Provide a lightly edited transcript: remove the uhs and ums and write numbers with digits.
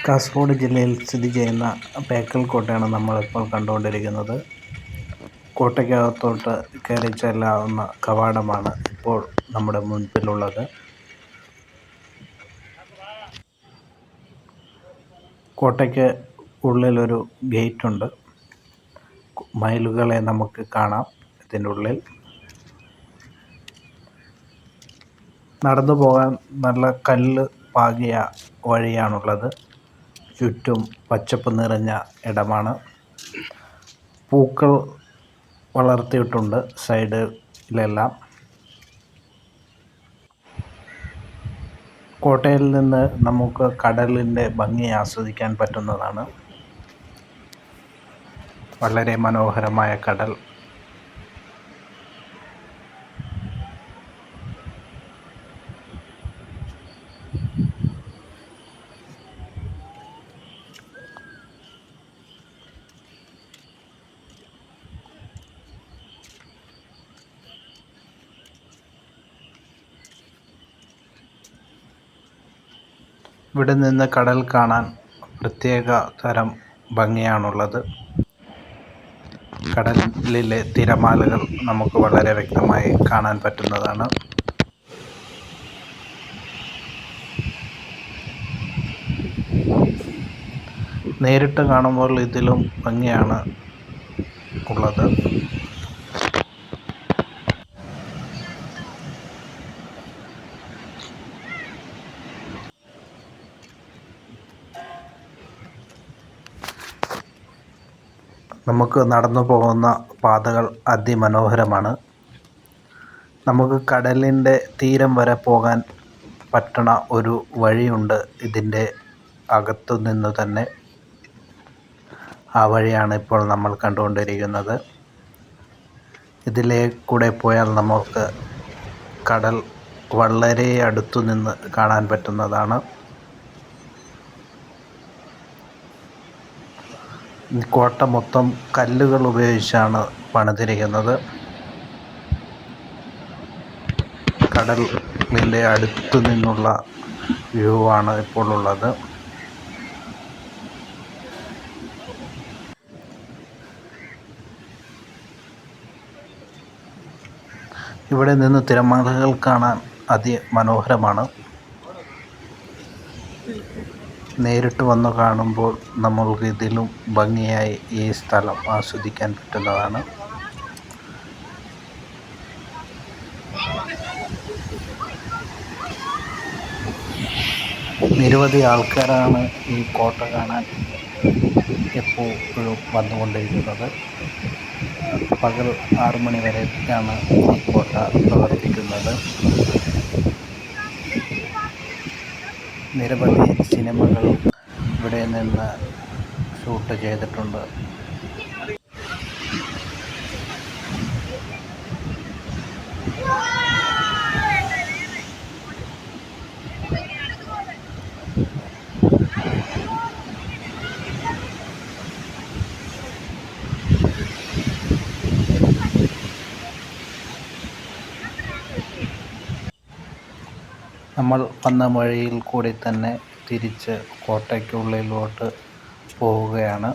കാസർഗോഡ് ജില്ലയിൽ സ്ഥിതി ചെയ്യുന്ന ബേക്കൽ കോട്ടയാണ് നമ്മളിപ്പോൾ കണ്ടുകൊണ്ടിരിക്കുന്നത്. കോട്ടയ്ക്കകത്തോട്ട് കയറി ചെല്ലാവുന്ന കവാടമാണ് ഇപ്പോൾ നമ്മുടെ മുൻപിലുള്ളത്. കോട്ടയ്ക്ക് ഉള്ളിലൊരു ഗേറ്റുണ്ട്. മയിലുകളെ നമുക്ക് കാണാം. ഇതിൻ്റെ ഉള്ളിൽ നടന്നു പോകാൻ നല്ല കല്ല് പാകിയ വഴിയാണുള്ളത്. ചുറ്റും പച്ചപ്പ് നിറഞ്ഞ ഇടമാണ്. പൂക്കൾ വളർത്തിയിട്ടുണ്ട് സൈഡിലെല്ലാം. കോട്ടയിൽ നിന്ന് നമുക്ക് കടലിൻ്റെ ഭംഗി ആസ്വദിക്കാൻ പറ്റുന്നതാണ്. വളരെ മനോഹരമായ കടൽ. ഇവിടെ നിന്ന് കടൽ കാണാൻ പ്രത്യേക തരം ഭംഗിയാണുള്ളത്. കടലിലെ തിരമാലകൾ നമുക്ക് വളരെ വ്യക്തമായി കാണാൻ പറ്റുന്നതാണ്. നേരിട്ട് കാണുമ്പോൾ ഇതിലും ഭംഗിയാണ് ഉള്ളത്. നമുക്ക് നടന്നു പോകുന്ന പാതകൾ അതിമനോഹരമാണ്. നമുക്ക് കടലിൻ്റെ തീരം വരെ പോകാൻ പറ്റണ ഒരു വഴിയുണ്ട് ഇതിൻ്റെ അകത്തു നിന്നു തന്നെ. ആ വഴിയാണ് ഇപ്പോൾ നമ്മൾ കണ്ടുകൊണ്ടിരിക്കുന്നത്. ഇതിലേ കൂടെ പോയാൽ നമുക്ക് കടൽ വളരെ അടുത്തു നിന്ന് കാണാൻ പറ്റുന്നതാണ്. കോട്ട മൊത്തം കല്ലുകൾ ഉപയോഗിച്ചാണ് പണിതിരിക്കുന്നത്. കടലിൻ്റെ അടുത്തു നിന്നുള്ള വ്യൂ ആണ് ഇപ്പോൾ ഉള്ളത്. ഇവിടെ നിന്ന് തിരമാലകൾ കാണാൻ അതിമനോഹരമാണ്. നേരിട്ട് വന്ന് കാണുമ്പോൾ നമ്മൾക്ക് ഇതിലും ഭംഗിയായി ഈ സ്ഥലം ആസ്വദിക്കാൻ പറ്റുന്നതാണ്. നിരവധി ആൾക്കാരാണ് ഈ കോട്ട കാണാൻ എപ്പോഴും വന്നുകൊണ്ടിരിക്കുന്നത്. പകൽ 6 മണി വരെയാണ് ഈ കോട്ട പ്രവർത്തിക്കുന്നത്. നിരവധി സിനിമകൾ ഇവിടെ നിന്ന് ഷൂട്ട് ചെയ്തിട്ടുണ്ട്. നമ്മൾ വന്ന വഴിയിൽ കൂടി തന്നെ തിരിച്ച് കോട്ടയ്ക്കുള്ളിലോട്ട് പോവുകയാണ്.